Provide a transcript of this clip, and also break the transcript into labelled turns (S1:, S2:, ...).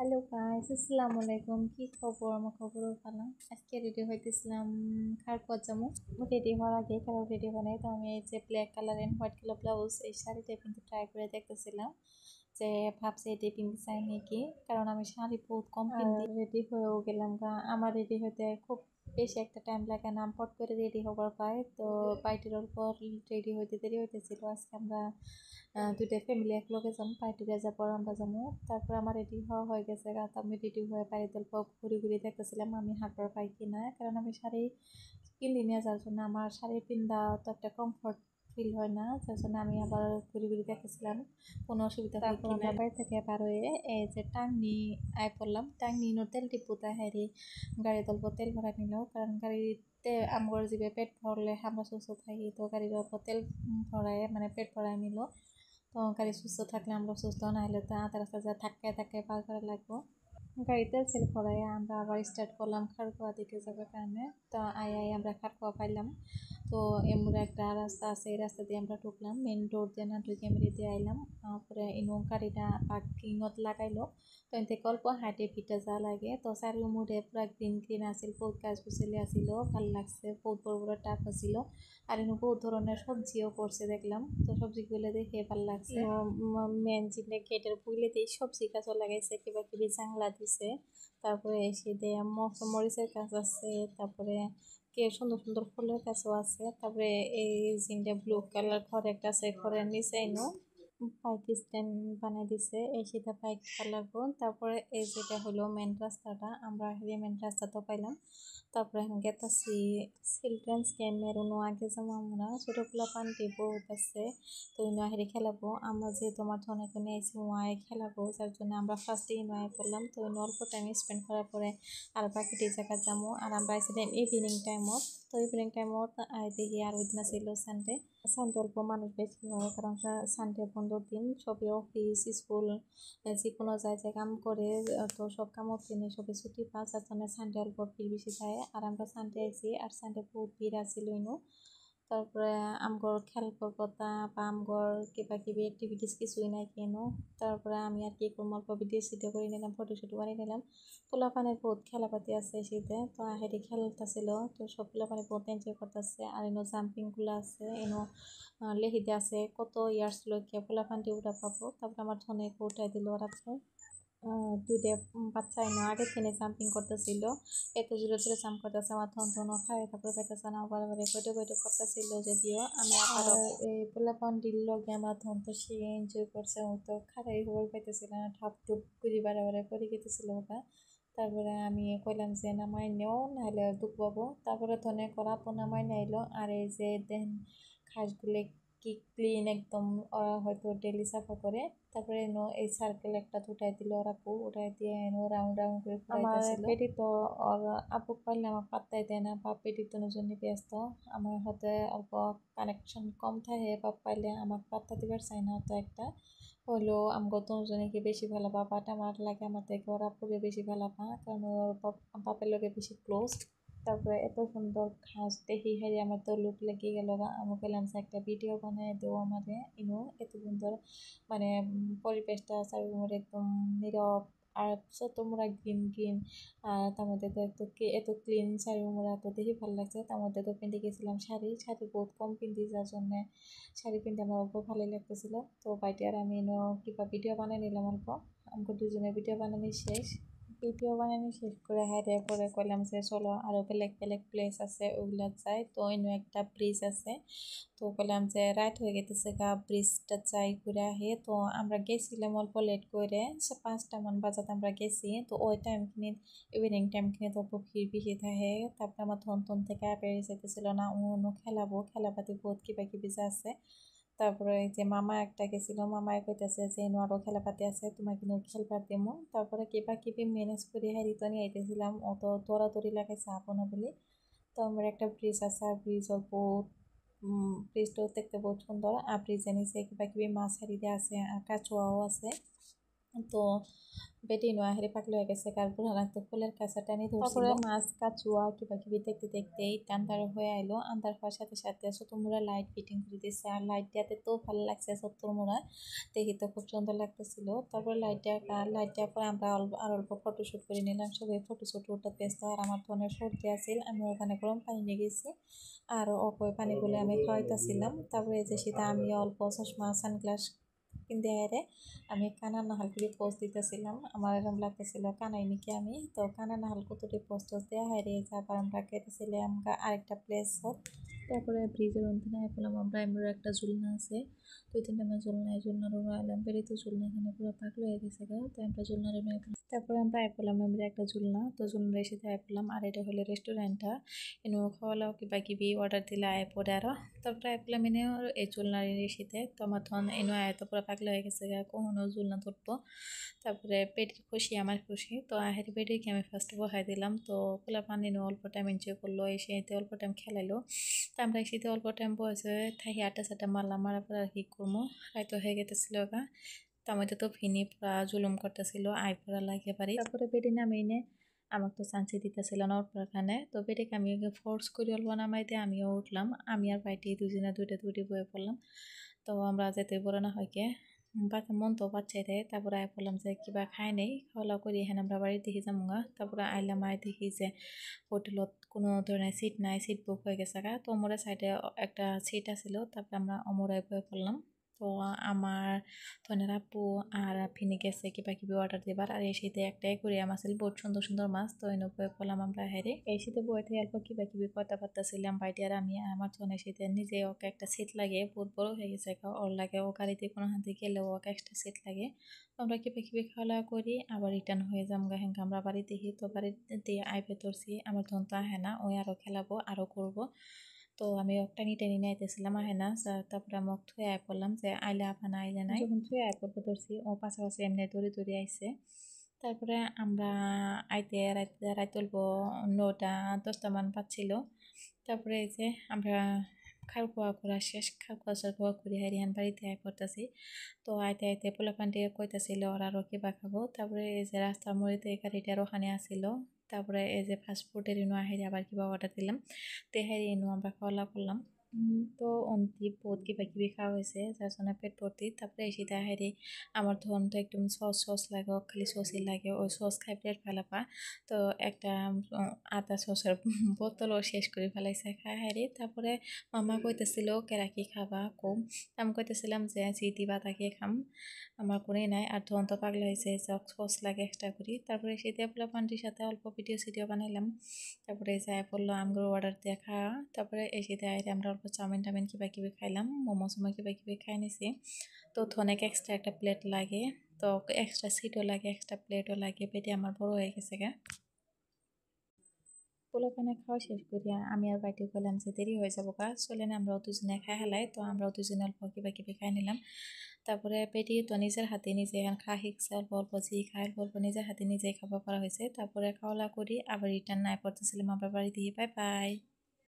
S1: Hello guys, আসসালামু আলাইকুম। কি খবর? আমার খবরও ভালো। আজকে রেডি হইতেছিলাম খারকুয়া যামু। রেডি হওয়ার আগে কারো রেডি হয় নাই, তো আমি এই যে black colour and white colour blouse এই শাড়িটা কিন্তু ট্রাই করে দেখতেছিলাম যে ভাবছি এটি পিনতে চাই নাকি, কারণ আমি শাড়ি বহুত কম পিনতে। রেডি হয়েও গেলাম গা। আমার রেডি হতে খুব বেশি একটা টাইম লাগে না, পট করে রেডি হবার পাই। তো পার্টির পর রেডি হইতে দেরি হইতেছিল। আজকে আমরা দুইটা ফ্যামিলি এক লগে যাবো, পার্টিতে যাবো, আমরা যাবো। তারপর আমার রেডি হওয়া হয়ে গেছে, রাত আমি রেডি হয়ে বাড়িতে অল্প ঘুরে ঘুরে দেখতেছিলাম আমি হাঁটবার পাই কিনা, কারণ আমি শাড়ি কিনি নিয়ে যার জন্য আমার শাড়ি পিন্দা তো একটা কমফর্ট ফিল হয় না, যার জন্য আমি আবার ঘুরে ঘুরে দেখতেছিলাম কোনো অসুবিধা হয় কিনা। আমরা বাড়ি থেকে বার হয়ে এই যে টাঙ্গনি আয় পড়লাম। টাঙ্গনি নো তেল টিপুতে হারি গাড়ি অল্প তেল ভরা নিল, কারণ গাড়িতে আমার যে পেট ভরলে আমরা সুস্থ থাকি, তো গাড়ির অল্প তেল ভরায় মানে পেট ভরায় নিল। তো গাড়ি সুস্থ থাকলে আমরা সুস্থ, না হলে তো আধা রাস্তা যা ধাক্কায় ধাক্কায় পার করা লাগবো। গাড়িতে তেল ভরাই আমরা আবার স্টার্ট করলাম খারকুয়া দিকে যাবার কারণে। তো আমরা খারকুয়া পাইলাম। তো এমন একটা রাস্তা আছে, এই রাস্তা দিয়ে আমরা ঢুকলাম, মেন রোড দিয়ে না ঢুকে এমনি দিয়ে আইলাম। তারপরে ইনো গাড়িটা পার্কিংত লাগাইলো। তো এন থেকে অল্প হাঁটে ভিটা যা লাগে। তো চারিমুড়ে পুরা গ্রিন গ্রিন আছিল, বহুত গাছ গুছালি আছিল, ভাল লাগছে, বহুত বড় বড় টাপ আছিল। আর এনে বহুত ধরনের সবজিও করছে দেখলাম। তো সবজিগুলো দেখে ভাল লাগছে। মেন জিনে গেটের বুইলেতেই সবজি গাছও লাগাইছে, কিবা কিবি জাংলা দিছে। তারপরে এসে দিয়ে মরিচের গাছ আছে, তারপরে কে সুন্দর সুন্দর ফুলের গাছও আছে। তারপরে এই জিনটা ব্লু কালার ঘর একটা আছে, ঘরের নিচে এনো বাইক স্ট্যান্ড বানাই দিছে, এই সেটা বাইক লাগবো। তারপরে এই যেটা হলো মেন রাস্তাটা, আমরা মেন রাস্তা তো পাইলাম। তারপরে এখন গেতাছি চিলড্রেন্স গেমের অন্য আগে যেমন আমরা ছোটগুলো পান্টি বহুত আছে, তো ইনো হেরে খেলাবো। আমরা যেহেতু আমার ধনে কোনে আইসি ওয়াই খেলাবো, যার জন্য আমরা ফার্স্টে ইনওয়াই করলাম। তো ইনো অল্প টাইম স্পেন্ড করার পরে আর বাকিটি জায়গা যাবো। আর আমরা আইসিলাম ইভিনিং টাইমত। তো ইভিনিং টাইমত দেখি আর ওই দিন ছিল সানডে। সানডে অল্প মানুষ বেশি হয়, কারণ সানডে বন্ধর দিন, সবই অফিস স্কুল যে কোনো জায়গায় কাম করে। তো সব কামত দিনে সবে ছুটি পাওয়া যার জন্য সানডে অল্প ভিড় বেশি থাকে। আর আমরা সানডে আইসি, আর সানডে বহুত ভিড় আছিল ইনো। তারপরে আমগর খেলবার কথা বা আমগর কিবা কিবি অ্যাক্টিভিটিস কিছুই নাই কেন। তারপরে আমি আর কি করবো, অল্প ভিডিও সিডিও করে নিলাম, ফটো শুটো বানিয়ে নিলাম। পোলাপানের বহুত খেলাপাতি আছে শীতে, তো হেঁটে খেলতেছিল। তো সব পোলাপানে বহুত এনজয় করতেছে। আর এনো জাম্পিং গুলো আছে, এনো লেহিতে আছে কত ইয়ার্স লোকে পোলাপানটি উঠা পাবো। তারপরে আমার ধনে উঠাই দিল ওরা। দুইটা বাচ্চা এনে আগে থেকে জাম্পিং করতেছিল, এত জোরে জোরে জাম্প করতেছে, আমার ধন খায় তারপরে পাইতেছে না, বারে কইটে কইটে করতেছিল। যদিও আমি আবার এই পোলাপান দিল লগে আমার ধন তো সে এনজয় করছে, ও তো খারাই খবর পাইতেছিল না, ঠাপ টুপ ঘুরি বারে পরে গেতেছিল ওটা। তারপরে আমি কইলাম যে নামাই নেও, নাহলে দুঃখ পাবো। তারপরে ধনে করা নামাই নাইলো। আর এই যে দেন ঘাসগুলো কি ক্লিন একদম, ওরা হয়তো ডেলি সাফা করে। তারপরে এনো এই সার্কেল একটা উঠাই দিল ওরা, উঠাই দিয়ে এনো রাউন্ড রাউন্ড করে ঘুরাইতেছিল। আমার পেটি তো ওর আপু পাইলে আমার পাত্তাই দেয় না, বাপ পেটি তো জন্য ব্যস্ত। আমার হাতে অল্প কানেকশন কম থাকে, বাপ পাইলে আমাকে পাত্তা দিবার চাই না তো একটা হইলো। আমগো দুজনকে বেশি ভালো পা, বাট আমার লাগে আমার থেকে ওরা আপুকে বেশি ভালো পা, কারণ ওর বাপের লগে বেশি ক্লোজ। তারপরে এত সুন্দর ঘাস দেখি হারি আমার তো লুক লেগে গেল। আমি বললাম যে একটা ভিডিও বানিয়ে দেবো আমাদের ইনো, এত সুন্দর মানে পরিবেশটা চারিমুড়ে একদম নীরব। আর ছোট মোড়া গ্রিন গ্রিন, আর তার মধ্যে তো এত ক্লিন চারিমুড়া, তো দেখি ভালো লাগছে। তার মধ্যে তো পিন্ধে গেছিলাম শাড়ি, শাড়ি বহুত কম পিন্ধি যার জন্যে শাড়ি পিনতে আমার অল্প ভালোই লাগতেছিল। তো বাইটি আর আমি এনে কিবা ভিডিও বানিয়ে নিলাম অল্প। আমাকে দুজনের ভিডিও বানানো শেষ। ভিডিও বানানো শেষ করে হাইরে পরে কইলাম যে চলো আরো বেলেগ বেলেগ প্লেস আছে ওগুলা যাই। তো অন্য একটা ব্রিজ আছে, তো বললাম যে রাইট হয়ে গেতেছে গা, ব্রিজটা যাই ঘুরে আহে। তো আমরা গেছিলাম অল্প লেট করে, 5টা বাজাতে আমরা গেছি। তো ওই টাইম কিনে ইভিনিং টাইম কিনে তো অল্প ভিড় বেশি থাকে। তারপরে আমার থন থেকে বেরিয়ে যেতেছিল না, অন্য খেলাপাতি বহুত কিবা কিবি যা আছে। তারপরে এই যে মামা একটা গেছিল, মামায় কইতেছে যে এনো আরো খেলাপাতি আছে, তোমার কিন্তু খেলবার দিমু। তারপরে কিবা কিবি ম্যানেজ করে হারি তো নিয়ে আইতেছিলাম, অত দৌড়াদৌড়ি লাগাইছে আপনা বলে। তো আমার একটা ব্রিজ আছে, আর ব্রিজ অল্প ব্রিজটাও দেখতে বহুত সুন্দর। আর ব্রিজের নিচে কিবা কিবি মাছ হারি দিয়ে আছে, আর কাচুয়াও আছে। তো বেটি নোয়া হেরে পাকলে হয়ে গেছে কার বুড়া তো ফুলের কাছে টানি ধরছিল মাছ কাচুয়া কিবা কিবি দেখতে দেখতেই আন্ধার হয়ে আইলো আন্ধার হওয়ার সাথে সাথে চতুর্মুড়া লাইট ফিটিং করে দিচ্ছে আর লাইট দেওয়াতে তো ভালো লাগছে চতুর্মুড়া দেখি তো খুব সুন্দর লাগতেছিল তারপর লাইট দেওয়ার পর আমরা অল্প ফটোশ্যুট করে নিলাম সবাই ফটোশ্যুট উঠতে ব্যস্ত আর আমার ফোনের সর্দি আছিল আমি ওখানে গরম পানি নিয়ে গেছি আর ওই পানিগুলো আমি খাওয়াইতেছিলাম তারপরে এই যে সেটা আমি অল্প চশমা সানগ্লাস কিনতে হেরে আমি কানা নাহাল করে পোস্ট দিতেছিলাম আমার এরকম লাগতেছিল কানাই নাকি আমি তো কানা নাহাল কতটি পোস্ট দেওয়া হারিয়ে আবার আমরা খেতেছিলাম আরেকটা প্লেস তারপরে ব্রিজের অন্যখানে পেলাম আমরা এমন একটা ঝুলনা আছে 2-3টা আমরা ঝুলনার উপর আলাম বেরিয়ে তো ঝুলনা এখানে পুরো পাগল হয়ে গেছে গা তো আমরা ঝুলনার তারপরে আমরা পেলাম আমরা একটা ঝুলনা তো ঝুলনা এসে পেলাম আর এটা হলো রেস্টুরেন্টটা এনে খাওয়া লাও কিবা কিবি অর্ডার দিলে আয় পরে আরো তারপরে পেলাম এনে এই ঝুলনার এসেতে তোমার তখন এনে আয় তো পুরো পাগল হয়ে গেছে গা কখনো ঝুলনা ধরবো তারপরে পেট খুশি আমার খুশি তো আহের পেটেকে আমি ফার্স্ট বহাই দিলাম তো পোলা পানি অল্প টাইম এনজয় করলো এসে অল্প টাইম খেলাইলো তো আমরা এসে অল্প টাইম বসে থাকি আটা সাটা মারলাম মারার পর আর কি করবো হয়তো হয়ে গেতেছিল গা তো আমি তো ভিনি পুরা জুলুম করতেছিল আই পুরা লাগিয়ে পারি তারপরে বেডে নামে এনে আমাকে তো চান্সি দিতেছিল না ওর খানে তো বেডেকে আমি ফোর্স করে অল্প নামাই দিয়ে আমিও উঠলাম আমি আর বাইটি দুজনে দুইটি বয়ে পড়লাম তো আমরা যেতে বড় না হয় কে মন তো বাচ্চাই দেয় তারপরে আয় বললাম যে কিবা খাই নেই খাওয়া করি এখানে আমরা বাড়ি দেখি যামগা তারপরে আইলাম আয় দেখি যে হোটেলত কোনো ধরনের সিট নাই সিট বুক হয়ে গেছে গা তো অমরের সাইডে একটা সিট আছিল তারপরে আমরা অমরায় বয়ে পড়লাম তো আমার ধনের আপু আর ফিনে গেছে কিবা কিবি অর্ডার দিবার আর এই শীতে একটাই করিয়াম আছিল বহুত সুন্দর সুন্দর মাছ তো এনে বয়ে পড়লাম আমরা হেরে এই শীতে বয়ে থেকে অল্প কিবা কিবি কথা পারতাছিলাম বাইটি আর আমি আমার ধনের শীতে নিজে ওকে একটা সিট লাগে বহুত বড় হয়ে গেছে ওর লাগে ও গাড়িতে কোনো হাতে গেলে ওকে একটা সিট লাগে আমরা কিবা কিবি খাওয়া করি আবার রিটার্ন হয়ে যাম গা হ্যাঁ আমরা বাড়ি দেখি তো বাড়িতে আইবে ধরছি আমার ধন তো আহে না ওই আরও খেলাবো আরও করবো তো আমি টানি টেনি নাইতেছিলাম আহে না তারপরে আমি থুয়ে আয় পড়লাম যে আইলে আপা না আইলে নাই যখন থুয়ে আয় পড়বো ধরছি ও পাশাপাশি এমনি দৌড়ে আইছে তারপরে আমরা আইতে রাত তুলবো 9টা 10টা মান পাচ্ছিল তারপরে এই যে আমরা খাওয়া করা শেষ খাওয়া করি হারিয়ান বাড়িতে আয় পড়তেছি তো আইতে আইতে পোলাপানটি কইতাছিল ওরা আরও কিবা খাবো তারপরে এই যে রাস্তার মোড়েতে গাড়িটার ওখানে আসছিল তারপরে এই যে ফাস্টফুডের ইনো আহেরি আবার কিবা অর্ডার দিলাম তো হেরি ইনো আমরা খাওয়া করলাম তো অন্তি বহুত কিবা কিবি খাওয়া হয়েছে যার জন্য পেট ভর্তি তারপরে এসে হেরি আমার ধন তো একদম সস লাগে খালি সসই লাগে ওই সস খাই প্লেট ফেলাপা তো একটা আদা সসের বোতলও শেষ করে ফেলাইছে খাই হেরি তারপরে মামা কইতেছিল কেরাকি খাবা কম আমি কইতেছিলাম যে দিবা তাকে খাম আমার কোনেই নাই আর ধন তো পাগলা হয়েছে সস লাগে এক্সট্রা করি তারপরে সেই দেবলা পান্ডির সাথে অল্প ভিডিও বানাইলাম তারপরে যাই পড়লো আমগুলো অর্ডার দিয়ে খাওয়া তারপরে এসে দেয় আমরা অল্প চাউমিন টাউমিন কিবা কিবি খাইলাম মোমো সোমো কিবা কিবি খাই নিছি তো অনেক এক্সট্রা একটা প্লেট লাগে তো এক্সট্রা সিটও লাগে এক্সট্রা প্লেটও লাগে পেটে আমার বড় হয়ে গেছে গা পোলাপানে খাওয়া শেষ করিয়া আমি আর বাইটি বললাম যে দেরি হয়ে যাবো গা চলে না আমরাও দুজনে খাই হেলাই তো আমরাও দুজনে অল্প কিবা কিবি খাই নিলাম তারপরে পেটি তো নিজের হাতে নিজে এখন খাওয়া শিখছে অল্প অল্প জি খাই অল্প নিজের হাতে নিজেই খাওয়া করা হয়েছে তারপরে খাওয়া করি আবার রিটার্ন নাই পড়তেছিলাম আমরা বাড়ি দিয়ে বাই বাই।